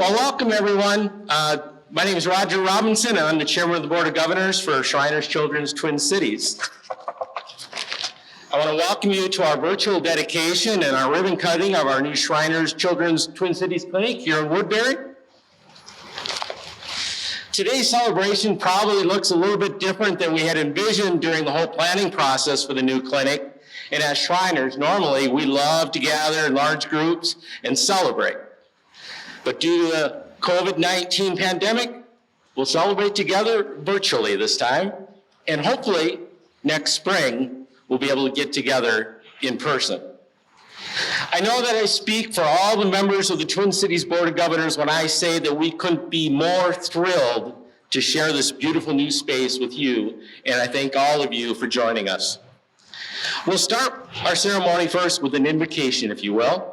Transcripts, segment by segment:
Well, welcome everyone. My name is Roger Robinson, and I'm the chairman of the Board of Governors for Shriners Children's Twin Cities. I want to welcome you to our virtual dedication and our ribbon cutting of our new Shriners Children's Twin Cities Clinic here in Woodbury. Today's celebration probably looks a little bit different than we had envisioned during the whole planning process for the new clinic. And as Shriners, normally we love to gather in large groups and celebrate. But due to the COVID-19 pandemic, we'll celebrate together virtually this time. And hopefully next spring, we'll be able to get together in person. I know that I speak for all the members of the Twin Cities Board of Governors when I say that we couldn't be more thrilled to share this beautiful new space with you, and I thank all of you for joining us. We'll start our ceremony first with an invocation, if you will.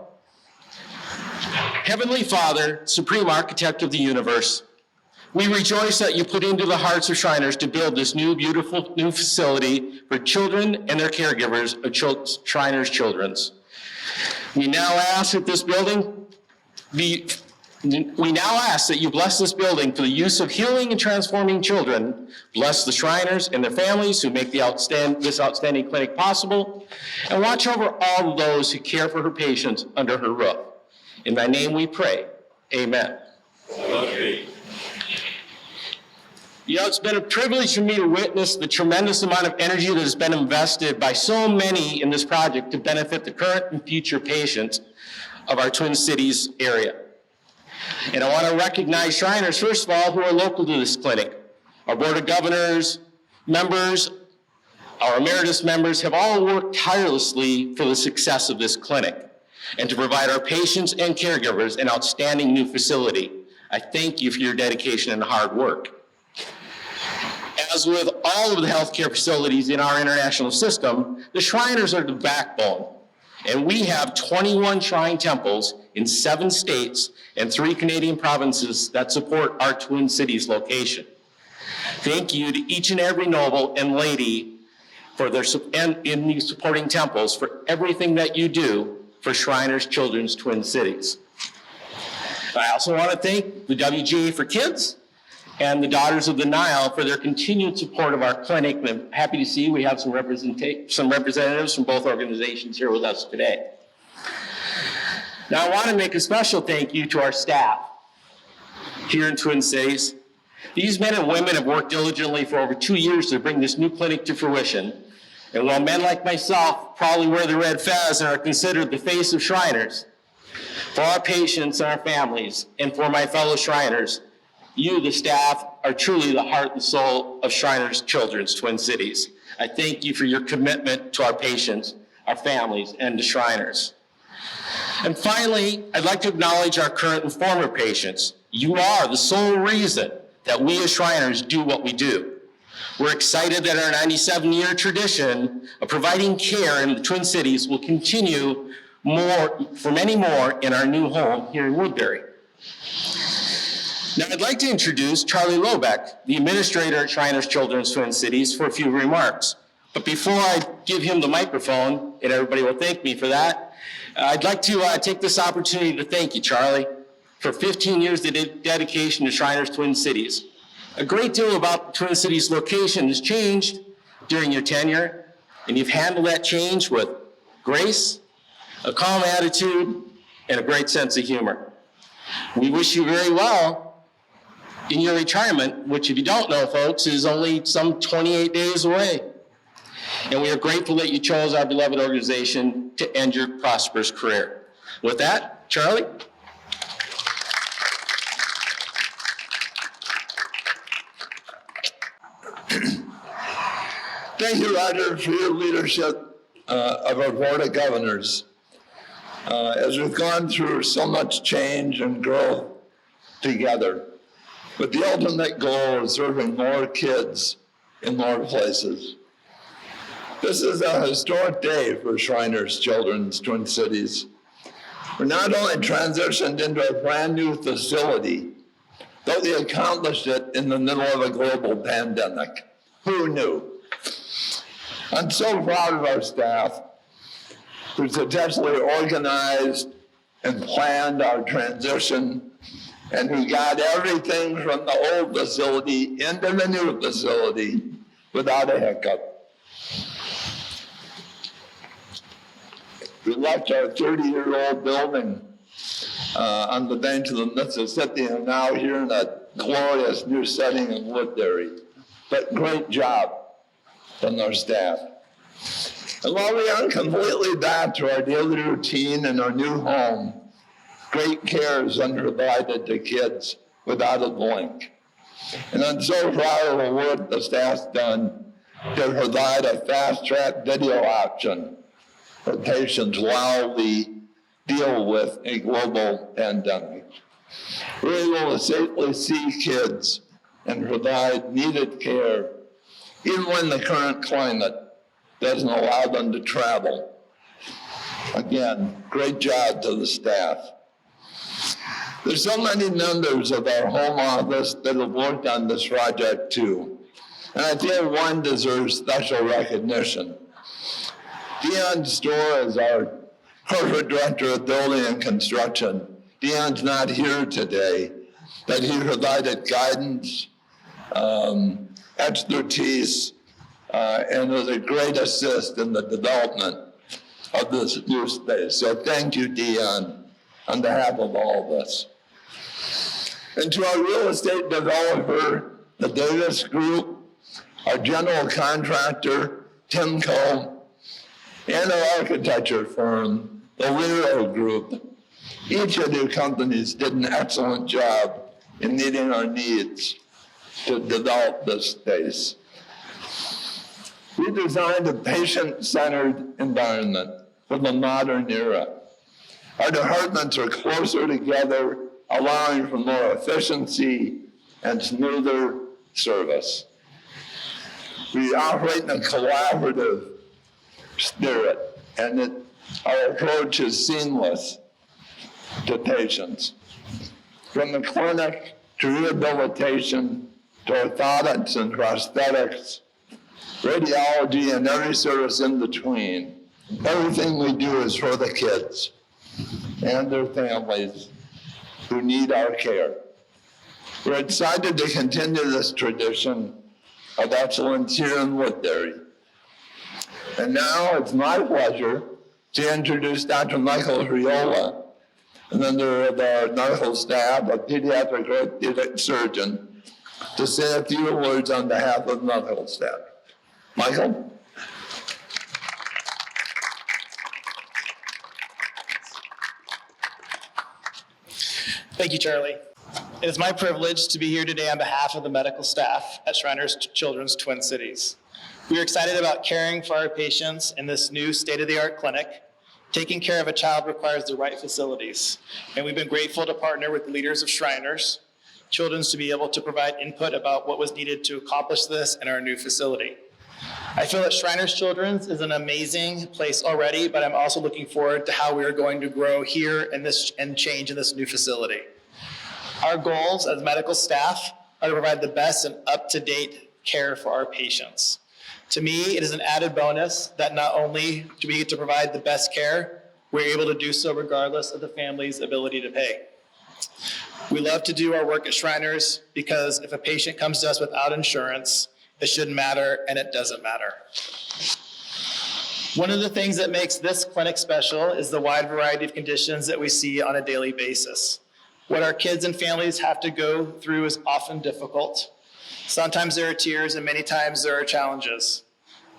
Heavenly Father, Supreme Architect of the universe, we rejoice that you put into the hearts of Shriners to build this new, beautiful new facility for children and their caregivers of Shriners Children's. We now ask that you bless this building for the use of healing and transforming children. Bless the Shriners and their families who make this outstanding clinic possible, and watch over all of those who care for her patients under her roof. In thy name we pray, amen. Okay. You know, it's been a privilege for me to witness the tremendous amount of energy that has been invested by so many in this project to benefit the current and future patients of our Twin Cities area. And I want to recognize Shriners, first of all, who are local to this clinic. Our Board of Governors members, our emeritus members have all worked tirelessly for the success of this clinic and to provide our patients and caregivers an outstanding new facility. I thank you for your dedication and hard work. As with all of the healthcare facilities in our international system, the Shriners are the backbone. And we have 21 shrine temples in 7 states and 3 Canadian provinces that support our Twin Cities location. Thank you to each and every noble and lady for their in these supporting temples for everything that you do for Shriners Children's Twin Cities. I also want to thank the WGA for Kids and the Daughters of the Nile for their continued support of our clinic. And I'm happy to see we have some representatives from both organizations here with us today. Now I want to make a special thank you to our staff here in Twin Cities. These men and women have worked diligently for over 2 years to bring this new clinic to fruition. And while men like myself probably wear the red fez and are considered the face of Shriners, for our patients and our families, and for my fellow Shriners, you, the staff, are truly the heart and soul of Shriners Children's Twin Cities. I thank you for your commitment to our patients, our families, and to Shriners. And finally, I'd like to acknowledge our current and former patients. You are the sole reason that we as Shriners do what we do. We're excited that our 97-year tradition of providing care in the Twin Cities will continue for many more in our new home here in Woodbury. Now I'd like to introduce Charlie Lobeck, the administrator at Shriners Children's Twin Cities, for a few remarks. But before I give him the microphone, and everybody will thank me for that, I'd like to take this opportunity to thank you, Charlie, for 15 years of dedication to Shriners Twin Cities. A great deal about the Twin Cities location has changed during your tenure, and you've handled that change with grace, a calm attitude, and a great sense of humor. We wish you very well in your retirement, which if you don't know, folks, is only some 28 days away. And we are grateful that you chose our beloved organization to end your prosperous career. With that, Charlie. Thank you, Roger, for your leadership of our Board of Governors. As we've gone through so much change and growth together, but the ultimate goal is serving more kids in more places. This is a historic day for Shriners Children's Twin Cities. We're not only transitioned into a brand new facility, but we accomplished it in the middle of a global pandemic. Who knew? I'm so proud of our staff who successfully organized and planned our transition and who got everything from the old facility into the new facility without a hiccup. We left our 30-year-old building on the banks of the Mississippi and now here in a glorious new setting in Woodbury. But great job from our staff. And while we aren't completely back to our daily routine and our new home, great care is provided to kids without a blink. And I'm so proud of the work the staff's done to provide a fast-track video option for patients while we deal with a global pandemic. We're able to safely see kids and provide needed care, even when the current climate doesn't allow them to travel. Again, great job to the staff. There's so many members of our home office that have worked on this project too, and I feel one deserves special recognition. Dion Storr is our corporate director of building and construction. Dion's not here today, but he provided guidance, expertise, and was a great assist in the development of this new space. So thank you, Dion, on behalf of all of us. And to our real estate developer, the Davis Group, our general contractor, Timco, and our architecture firm, the Lero Group. Each of these companies did an excellent job in meeting our needs to develop this space. We designed a patient-centered environment for the modern era. Our departments are closer together, allowing for more efficiency and smoother service. We operate in a collaborative spirit, and our approach is seamless to patients. From the clinic to rehabilitation to orthotics and prosthetics, radiology, and every service in between, everything we do is for the kids and their families who need our care. We're excited to continue this tradition of excellence here in Woodbury. And now it's my pleasure to introduce Dr. Michael Riola, a member of our medical staff, a pediatric orthopedic surgeon, to say a few words on behalf of the medical staff. Michael? Thank you, Charlie. It is my privilege to be here today on behalf of the medical staff at Shriners Children's Twin Cities. We are excited about caring for our patients in this new state-of-the-art clinic. Taking care of a child requires the right facilities, and we've been grateful to partner with the leaders of Shriners Children's to be able to provide input about what was needed to accomplish this in our new facility. I feel that Shriners Children's is an amazing place already, but I'm also looking forward to how we are going to grow here and change in this new facility. Our goals as medical staff are to provide the best and up-to-date care for our patients. To me, it is an added bonus that not only do we get to provide the best care, we're able to do so regardless of the family's ability to pay. We love to do our work at Shriners because if a patient comes to us without insurance, it shouldn't matter, and it doesn't matter. One of the things that makes this clinic special is the wide variety of conditions that we see on a daily basis. What our kids and families have to go through is often difficult. Sometimes there are tears, and many times there are challenges.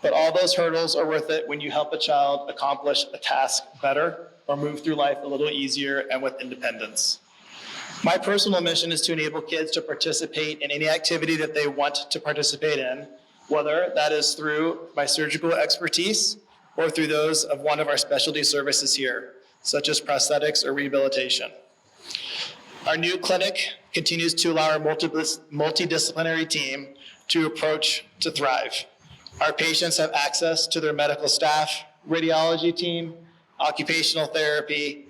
But all those hurdles are worth it when you help a child accomplish a task better or move through life a little easier and with independence. My personal mission is to enable kids to participate in any activity that they want to participate in, whether that is through my surgical expertise or through those of one of our specialty services here, such as prosthetics or rehabilitation. Our new clinic continues to allow our multidisciplinary team to approach to thrive. Our patients have access to their medical staff, radiology team, occupational therapy,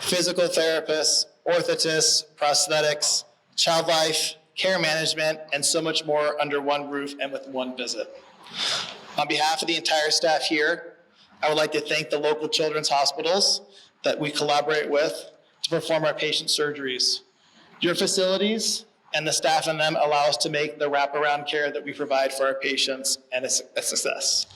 physical therapists, orthotists, prosthetics, child life, care management, and so much more under one roof and with one visit. On behalf of the entire staff here, I would like to thank the local children's hospitals that we collaborate with to perform our patient surgeries. Your facilities and the staff in them allow us to make the wraparound care that we provide for our patients and a success.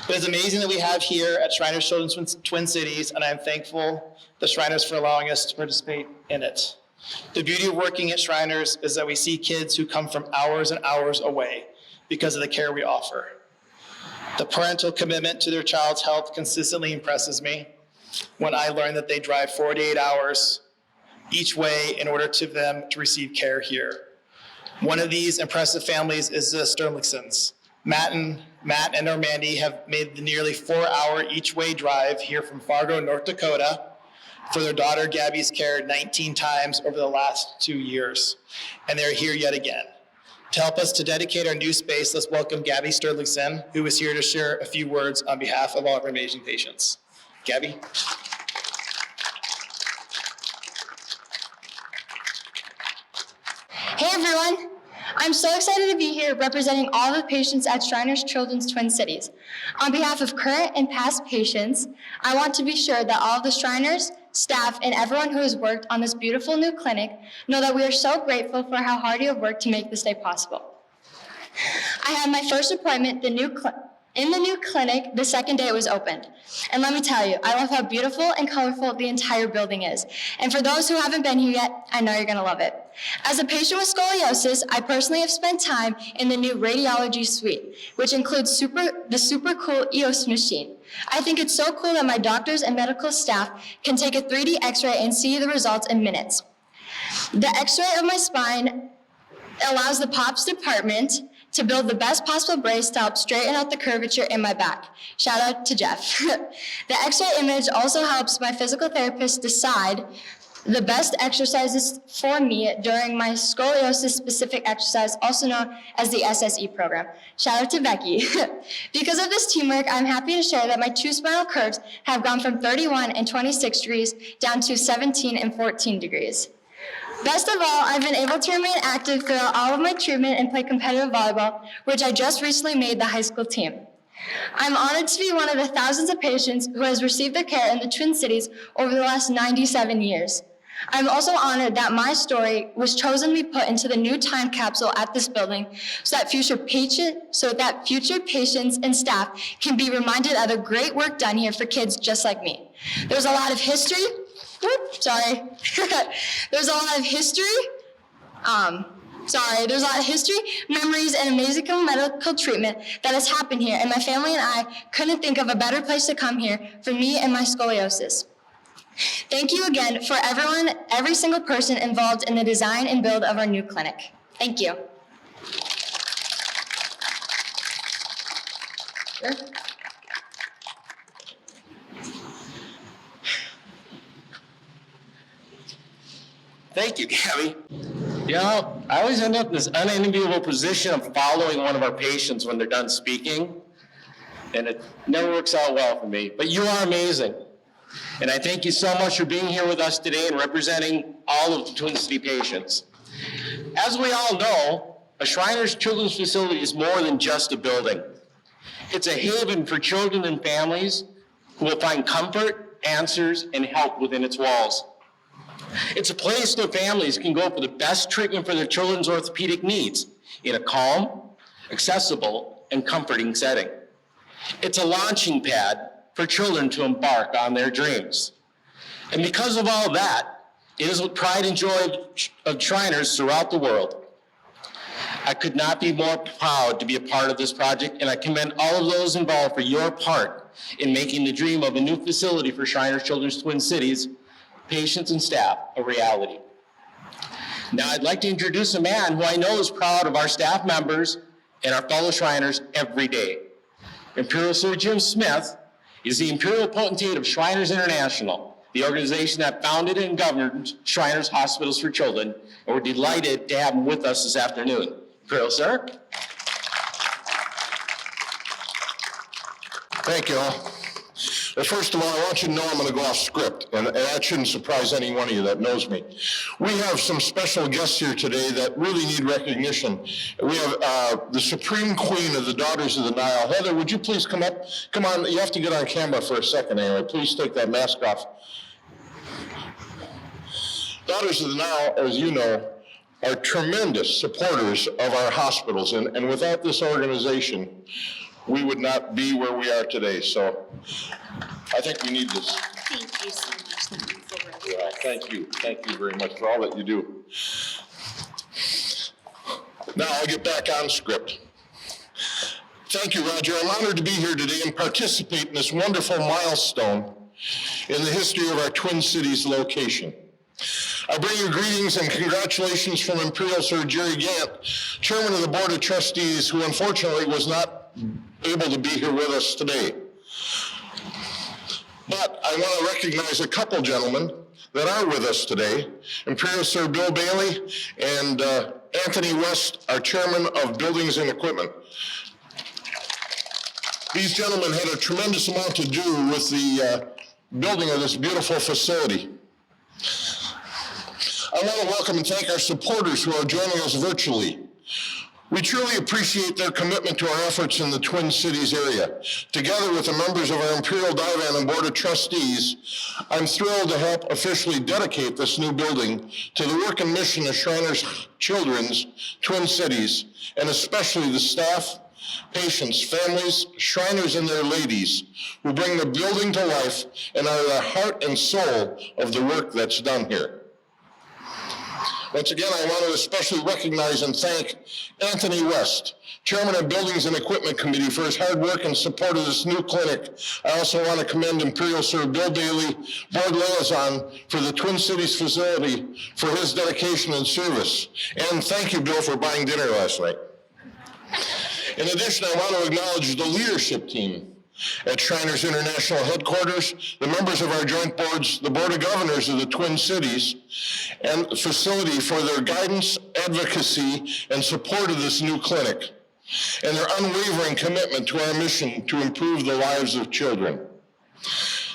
It is amazing that we have here at Shriners Children's Twin Cities, and I'm thankful the Shriners for allowing us to participate in it. The beauty of working at Shriners is that we see kids who come from hours and hours away because of the care we offer. The parental commitment to their child's health consistently impresses me when I learn that they drive 48 hours each way in order to them to receive care here. One of these impressive families is the Sterlingsons. Matt and Normandy have made the nearly 4-hour each way drive here from Fargo, North Dakota for their daughter Gabby's care 19 times over the last 2 years. And they're here yet again. To help us to dedicate our new space, let's welcome Gabby Sterlingson, who is here to share a few words on behalf of all of our amazing patients. Gabby? Hey everyone! I'm so excited to be here representing all the patients at Shriners Children's Twin Cities. On behalf of current and past patients, I want to be sure that all of the Shriners, staff, and everyone who has worked on this beautiful new clinic know that we are so grateful for how hard you have worked to make this day possible. I had my first appointment in the new clinic the second day it was opened. And let me tell you, I love how beautiful and colorful the entire building is. And for those who haven't been here yet, I know you're gonna love it. As a patient with scoliosis, I personally have spent time in the new radiology suite, which includes the super cool EOS machine. I think it's so cool that my doctors and medical staff can take a 3D x-ray and see the results in minutes. The x-ray of my spine allows the POPs department to build the best possible brace to help straighten out the curvature in my back. Shout out to Jeff. The x-ray image also helps my physical therapist decide the best exercises for me during my scoliosis specific exercise, also known as the SSE program. Shout out to Becky. Because of this teamwork, I'm happy to share that my 2 spinal curves have gone from 31 and 26 degrees down to 17 and 14 degrees. Best of all, I've been able to remain active throughout all of my treatment and play competitive volleyball, which I just recently made the high school team. I'm honored to be one of the thousands of patients who has received their care in the Twin Cities over the last 97 years. I'm also honored that my story was chosen to be put into the new time capsule at this building so that future patients and staff can be reminded of the great work done here for kids just like me. There's a lot of history. There's a lot of history. There's a lot of history, memories, and amazing medical treatment that has happened here, and my family and I couldn't think of a better place to come here for me and my scoliosis. Thank you again for every single person involved in the design and build of our new clinic. Thank you. Sure. Thank you, Gabby. You know, I always end up in this unenviable position of following one of our patients when they're done speaking, and it never works out well for me, but you are amazing. And I thank you so much for being here with us today and representing all of the Twin City patients. As we all know, a Shriners Children's Facility is more than just a building. It's a haven for children and families who will find comfort, answers, and help within its walls. It's a place where families can go for the best treatment for their children's orthopedic needs in a calm, accessible, and comforting setting. It's a launching pad for children to embark on their dreams. And because of all that, it is with pride and joy of Shriners throughout the world. I could not be more proud to be a part of this project, and I commend all of those involved for your part in making the dream of a new facility for Shriners Children's Twin Cities, patients and staff, a reality. Now I'd like to introduce a man who I know is proud of our staff members and our fellow Shriners every day. Imperial Sir Jim Smith is the Imperial Potentate of Shriners International, the organization that founded and governed Shriners Hospitals for Children, and we're delighted to have him with us this afternoon. Imperial Sir. Thank you all. First of all, I want you to know I'm going to go off script, and that shouldn't surprise any one of you that knows me. We have some special guests here today that really need recognition. We have the Supreme Queen of the Daughters of the Nile. Heather, would you please come up? Come on, you have to get on camera for a second anyway. Please take that mask off. Daughters of the Now, as you know, are tremendous supporters of our hospitals, and without this organization, we would not be where we are today. So I think we need this. Thank you so much. That means the world. Well, thank you. Thank you very much for all that you do. Now I'll get back on script. Thank you, Roger. I'm honored to be here today and participate in this wonderful milestone in the history of our Twin Cities location. I bring you greetings and congratulations from Imperial Sir Jerry Gant, Chairman of the Board of Trustees, who unfortunately was not able to be here with us today. But I want to recognize a couple gentlemen that are with us today, Imperial Sir Bill Bailey and Anthony West, our Chairman of Buildings and Equipment. These gentlemen had a tremendous amount to do with the building of this beautiful facility. I want to welcome and thank our supporters who are joining us virtually. We truly appreciate their commitment to our efforts in the Twin Cities area. Together with the members of our Imperial Divan and Board of Trustees, I'm thrilled to help officially dedicate this new building to the work and mission of Shriners Children's Twin Cities, and especially the staff, patients, families, Shriners and their ladies who bring the building to life and are the heart and soul of the work that's done here. Once again, I want to especially recognize and thank Anthony West, Chairman of Buildings and Equipment Committee, for his hard work and support of this new clinic. I also want to commend Imperial Sir Bill Bailey, Board Liaison, for the Twin Cities facility, for his dedication and service. And thank you, Bill, for buying dinner last night. In addition, I want to acknowledge the leadership team at Shriners International Headquarters, the members of our joint boards, the Board of Governors of the Twin Cities, and the facility for their guidance, advocacy, and support of this new clinic, and their unwavering commitment to our mission to improve the lives of children.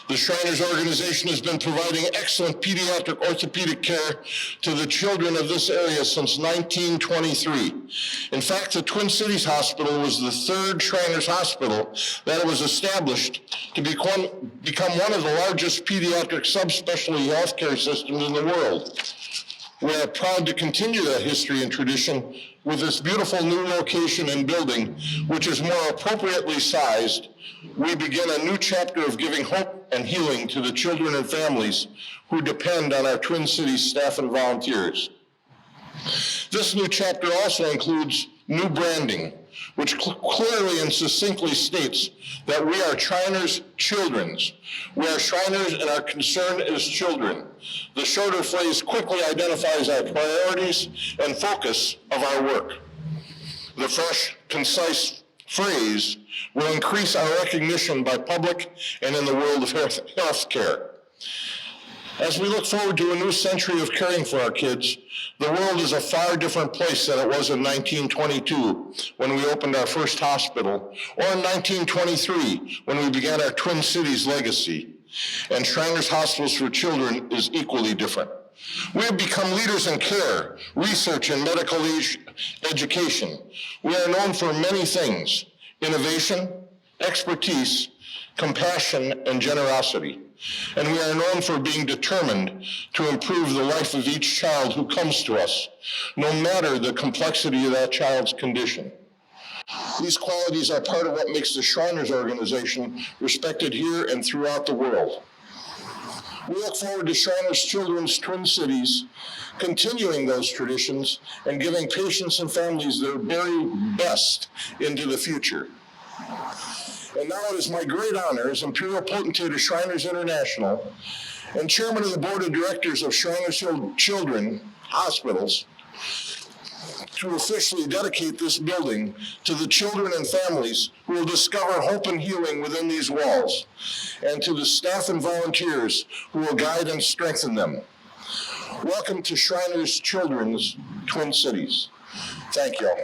The Shriners organization has been providing excellent pediatric orthopedic care to the children of this area since 1923. In fact, the Twin Cities Hospital was the third Shriners hospital that was established to become one of the largest pediatric subspecialty healthcare systems in the world. We are proud to continue that history and tradition with this beautiful new location and building, which is more appropriately sized. We begin a new chapter of giving hope and healing to the children and families who depend on our Twin Cities staff and volunteers. This new chapter also includes new branding, which clearly and succinctly states that we are Shriners Children's. We are Shriners and our concern is children. The shorter phrase quickly identifies our priorities and focus of our work. The fresh, concise phrase will increase our recognition by public and in the world of health care. As we look forward to a new century of caring for our kids, the world is a far different place than it was in 1922 when we opened our first hospital, or in 1923 when we began our Twin Cities legacy. And Shriners Hospitals for Children is equally different. We have become leaders in care, research, and medical education. We are known for many things: innovation, expertise, compassion, and generosity. And we are known for being determined to improve the life of each child who comes to us, no matter the complexity of that child's condition. These qualities are part of what makes the Shriners organization respected here and throughout the world. We look forward to Shriners Children's Twin Cities continuing those traditions and giving patients and families their very best into the future. And now it is my great honor as Imperial Potentate of Shriners International and Chairman of the Board of Directors of Shriners Children Hospitals to officially dedicate this building to the children and families who will discover hope and healing within these walls, and to the staff and volunteers who will guide and strengthen them. Welcome to Shriners Children's Twin Cities. Thank you all.